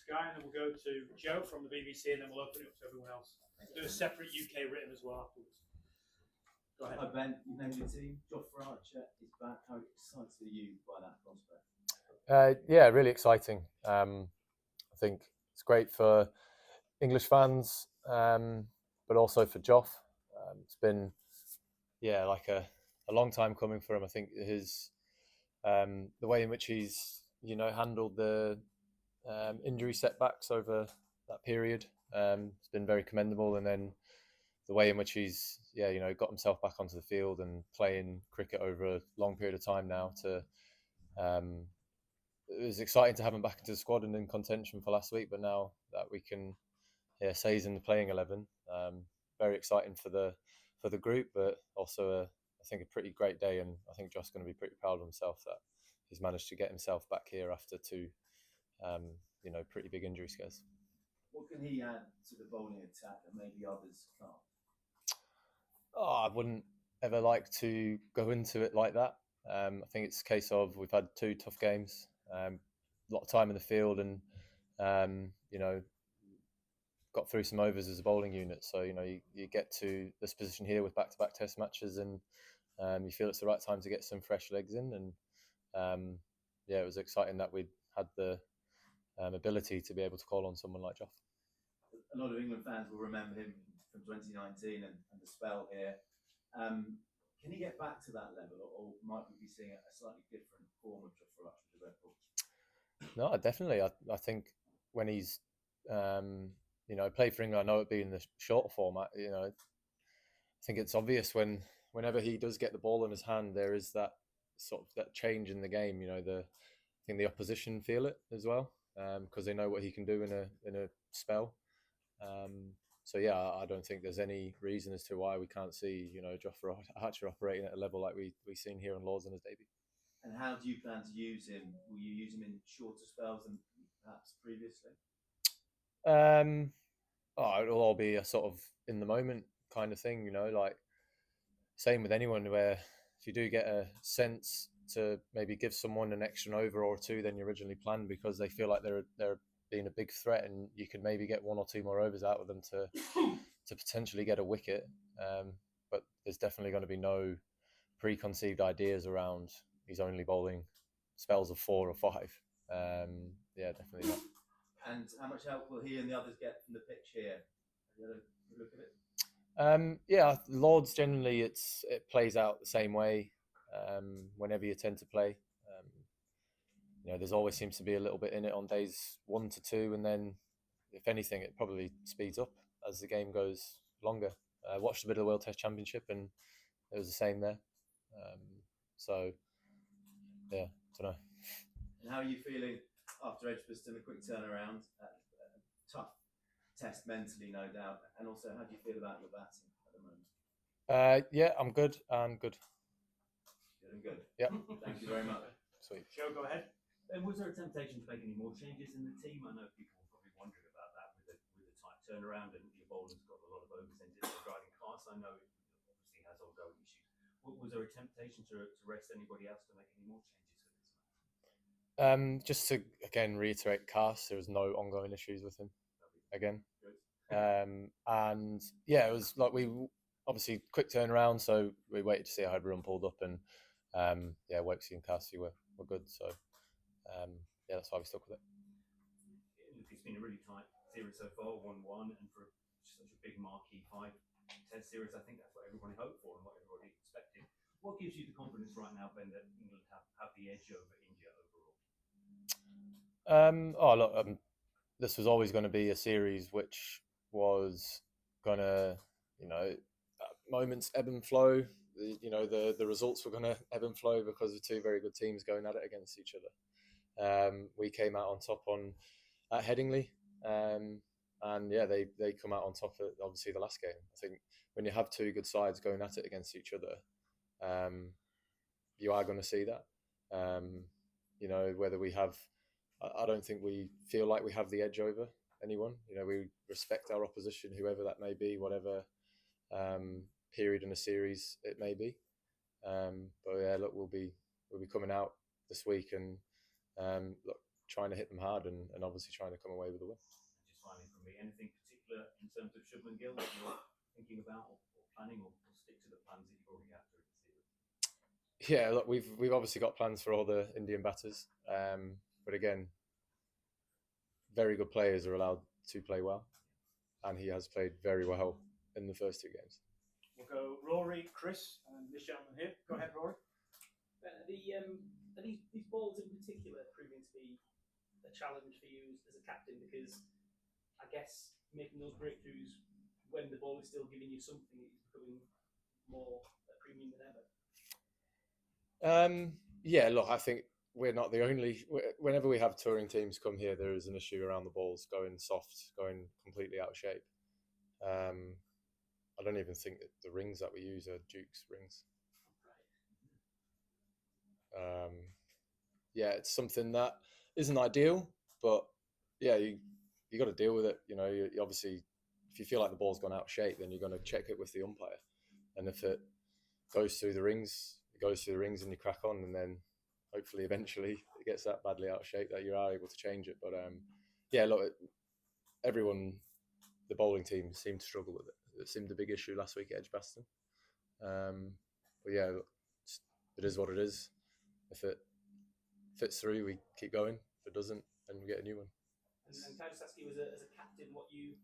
Sky, and then we'll go to Joe from the BBC, and then we'll open it up to everyone else. We'll do a separate UK written as well afterwards. Go ahead. Hi Ben, you've named your team. Jofra Archer is back. How excited are you by that prospect? Yeah, really exciting. I think it's great for English fans, but also for Joff. It's been, like a long time coming for him. I think his the way in which he's handled the injury setbacks over that period has been very commendable, and then the way in which he's got himself back onto the field and playing cricket over a long period of time now. It was exciting to have him back into the squad and in contention for last week, but now that we can say he's in the playing 11, very exciting for the group, but also I think a pretty great day, and I think Josh's going to be pretty proud of himself that he's managed to get himself back here after two pretty big injury scares. What can he add to the bowling attack that maybe others can't? I wouldn't ever like to go into it like that. I think it's a case of we've had two tough games, a lot of time in the field, and got through some overs as a bowling unit. So you get to this position here with back-to-back Test matches, and you feel it's the right time to get some fresh legs in. And it was exciting that we had the ability to be able to call on someone like Joff. A lot of England fans will remember him from 2019 and the spell here. Can he get back to that level, or might we be seeing a slightly different form of Jofra Archer with the Red Bull? No, definitely. I think when he's played for England, I know it'd be in the short format. I think it's obvious whenever he does get the ball in his hand, there is that sort of that change in the game. I think the opposition feel it as well, because they know what he can do in a spell. I don't think there's any reason as to why we can't see Jofra Archer operating at a level like we've seen here in Lords in his debut. And how do you plan to use him? Will you use him in shorter spells than perhaps previously? It'll all be a sort of in the moment kind of thing, like same with anyone, where if you do get a sense to maybe give someone an extra over or two than you originally planned because they feel like they're being a big threat, and you could maybe get one or two more overs out of them to potentially get a wicket. But there's definitely going to be no preconceived ideas around he's only bowling spells of 4 or 5. Definitely not. And how much help will he and the others get from the pitch here? Have you had a look at it? Lords generally it plays out the same way whenever you tend to play. There's always seems to be a little bit in it on days 1 to 2, and then if anything, it probably speeds up as the game goes longer. I watched a bit of the World Test Championship, and it was the same there. Don't know. And how are you feeling after Edgbaston? A quick turnaround, tough test mentally, no doubt. And also, how do you feel about your batting at the moment? I'm good. Feeling good. Yeah. Thank you very much. Sweet. Joe, go ahead. And was there a temptation to make any more changes in the team? I know people were probably wondering about that with the tight turnaround, and your bowler's got a lot of overs into the driving class. I know it obviously has ongoing issues. Was there a temptation to rest anybody else to make any more changes for this match? Just to again reiterate, Cast, there was no ongoing issues with him again. It was like we obviously quick turnaround, so we waited to see how everyone pulled up, and Wokesy and Cassie were good, so that's why we stuck with it. It's been a really tight series so far, 1-1, and for such a big marquee 5-test series, I think that's what everybody hoped for and what everybody expected. What gives you the confidence right now, Ben, that England have the edge over India overall? This was always going to be a series which was going to, moments ebb and flow. The results were going to ebb and flow because of two very good teams going at it against each other. We came out on top at Headingley, they come out on top at obviously the last game. I think when you have two good sides going at it against each other, you are going to see that. Whether we have, I don't think we feel like we have the edge over anyone. We respect our opposition, whoever that may be, whatever period in a series it may be. We'll be coming out this week, and trying to hit them hard and obviously trying to come away with a win. Just finally from me, anything particular in terms of Shubman Gill that you're thinking about or planning, or stick to the plans that you've already had through the season? Yeah, look, we've obviously got plans for all the Indian batters, but again, very good players are allowed to play well, and he has played very well in the first 2 games. We'll go Rory, Chris, and this gentleman here. Go ahead, Rory. Are these balls in particular proving to be a challenge for you as a captain? Because I guess making those breakthroughs when the ball is still giving you something is becoming more a premium than ever. Yeah, look, I think we're not the only. Whenever we have touring teams come here, there is an issue around the balls going soft, going completely out of shape. I don't even think that the rings that we use are Duke's rings. Yeah, it's something that isn't ideal, but yeah, you got to deal with it. You know, you obviously, if you feel like the ball's gone out of shape, then you're going to check it with the umpire, and if it goes through the rings, it goes through the rings, and you crack on, and then hopefully eventually it gets that badly out of shape that you are able to change it. But yeah, look, everyone, the bowling team seemed to struggle with it. It seemed a big issue last week at Edgbaston. But yeah, it is what it is. If it fits through, we keep going. If it doesn't, then we get a new one. And can I just ask you, as a captain, what you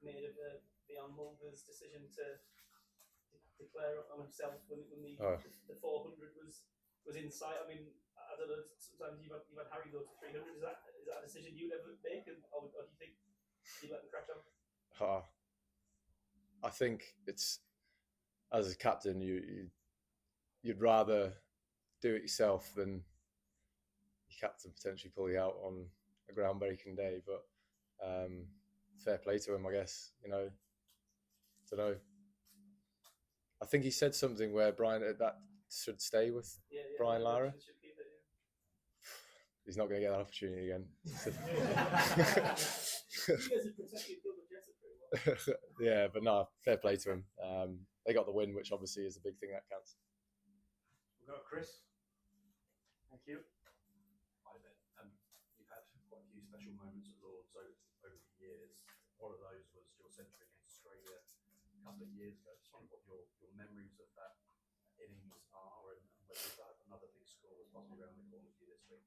made of Beyond Mulder's decision to declare on himself when the 400 was in sight? I mean, I don't know. Sometimes you've had Harry go to 300. Is that a decision you'd ever make, or do you think you let them crack on? I think it's, as a captain, you'd rather do it yourself than your captain potentially pull you out on a groundbreaking day. But fair play to him, I guess. You know, don't know. I think he said something where Brian that should stay with Brian Lara. He's not going to get that opportunity again. Yeah, but no, fair play to him. They got the win, which obviously is a big thing that counts. We'll go Chris. Thank you. Hi there. You've had quite a few special moments at Lords over the years. One of those was your century against Australia a couple of years ago. Just wondering what your memories of that innings are, and whether that another big score was possibly around the corner for you this week.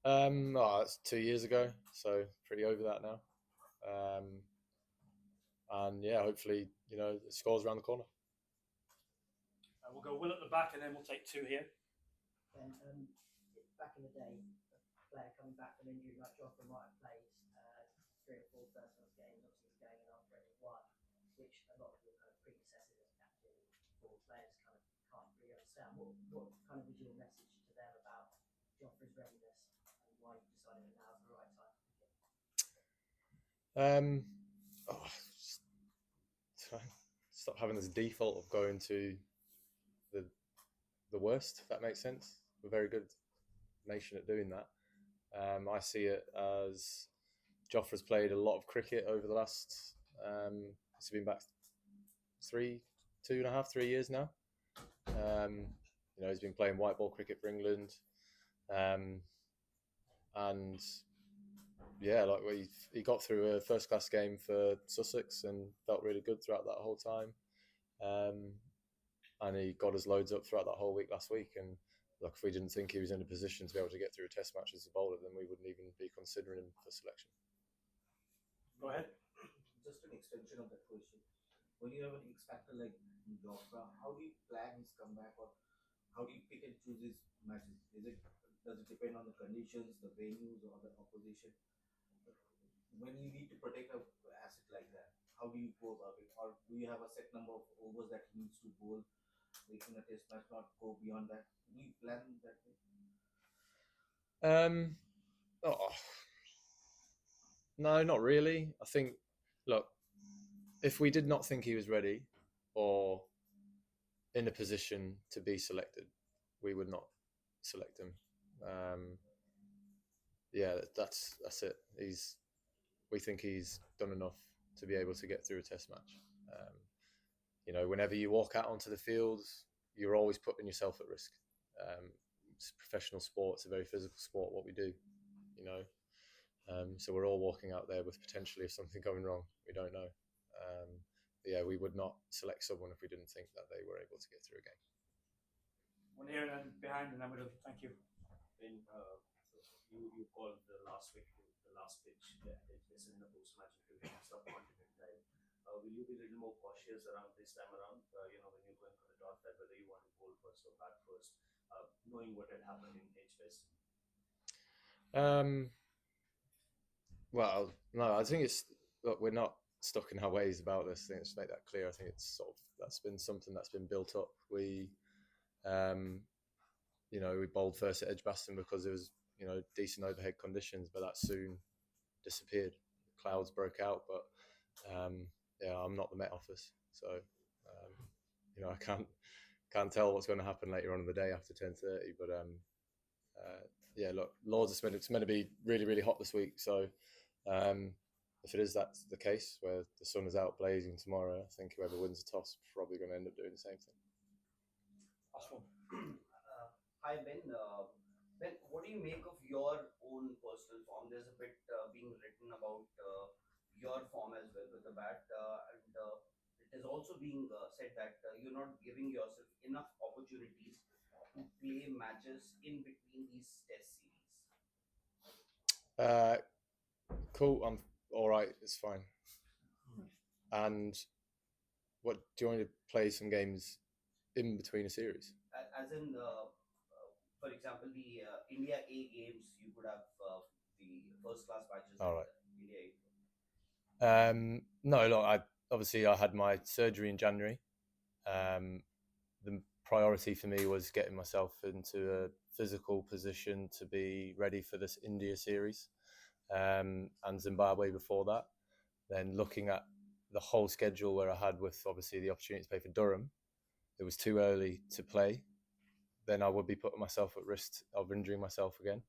It's 2 years ago, so pretty over that now. And yeah, hopefully, the score's around the corner. We'll go Will at the back, and then we'll take 2 here. And back in the day, a player coming back from injury like Jofra might have played 3 or 4 first class games, obviously he's going in after only 1, which a lot of your kind of predecessors as captain forward players kind of can't really understand. What kind of was your message to them about Jofra's readiness and why you decided that now is the right time? Stop having this default of going to the worst, if that makes sense. We're a very good nation at doing that. I see it as Jofra's played a lot of cricket over the last, it's been back 3 years now. He's been playing white ball cricket for England. And yeah, like he got through a first class game for Sussex and felt really good throughout that whole time. And he got his loads up throughout that whole week last week. And look, if we didn't think he was in a position to be able to get through a test match as a bowler, then we wouldn't even be considering him for selection. Go ahead. Just an extension of that question. When you have an X-factor like Jofra, how do you plan his comeback, or how do you pick and choose his matches? Does it depend on the conditions, the venues, or the opposition? When you need to protect an asset like that, how do you go about it? Or do you have a set number of overs that he needs to bowl in a test match, not go beyond that? Do you plan that way? No, not really. I think, look, if we did not think he was ready or in a position to be selected, we would not select him. Yeah, that's it. We think he's done enough to be able to get through a test match. Whenever you walk out onto the field, you're always putting yourself at risk. It's a professional sport. It's a very physical sport, what we do. you know. So we're all walking out there with potentially something going wrong. We don't know. But yeah, we would not select someone if we didn't think that they were able to get through a game. One here and then behind, and then we'll thank you. When you called the last pitch at Edgbaston in the post-match interview and subcontinent time. Will you be a little more cautious around this time around? When you're going for the dot, that whether you want to bowl first or bat first, knowing what had happened in Edgbaston. Well, no, I think look, we're not stuck in our ways about this. I think let's make that clear. I think it's that's been something that's been built up. We bowled first at Edgbaston because it was, decent overhead conditions, but that soon disappeared. Clouds broke out, but I'm not the Met Office, so I can't tell what's going to happen later on in the day after 10:30. But look, Lords, it's meant to be really, really hot this week, so if that's the case, where the sun is out blazing tomorrow, I think whoever wins the toss is probably going to end up doing the same thing. Last one. Hi Ben. Ben, what do you make of your own personal form? There's a bit being written about your form as well with the bat, and it is also being said that you're not giving yourself enough opportunities to play matches in between these test series. Cool. I'm all right. It's fine. And what do you want to play some games in between a series? As in, for example, the India A games, you could have the first class matches. All right. India A. No, look, I had my surgery in January. The priority for me was getting myself into a physical position to be ready for this India series, and Zimbabwe before that. Then looking at the whole schedule where I had, with obviously the opportunity to play for Durham, it was too early to play. Then I would be putting myself at risk of injuring myself again.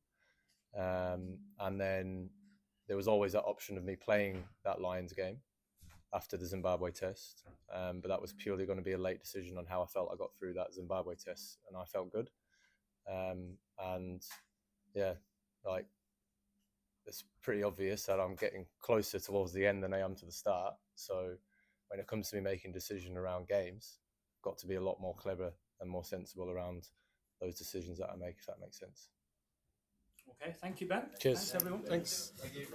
And then there was always that option of me playing that Lions game after the Zimbabwe test. But that was purely going to be a late decision on how I felt I got through that Zimbabwe test. And I felt good. It's pretty obvious that I'm getting closer towards the end than I am to the start. So when it comes to me making decisions around games, I've got to be a lot more clever and more sensible around those decisions that I make, if that makes sense. Okay, thank you, Ben. Cheers. Thanks, everyone. Thanks. Thank you.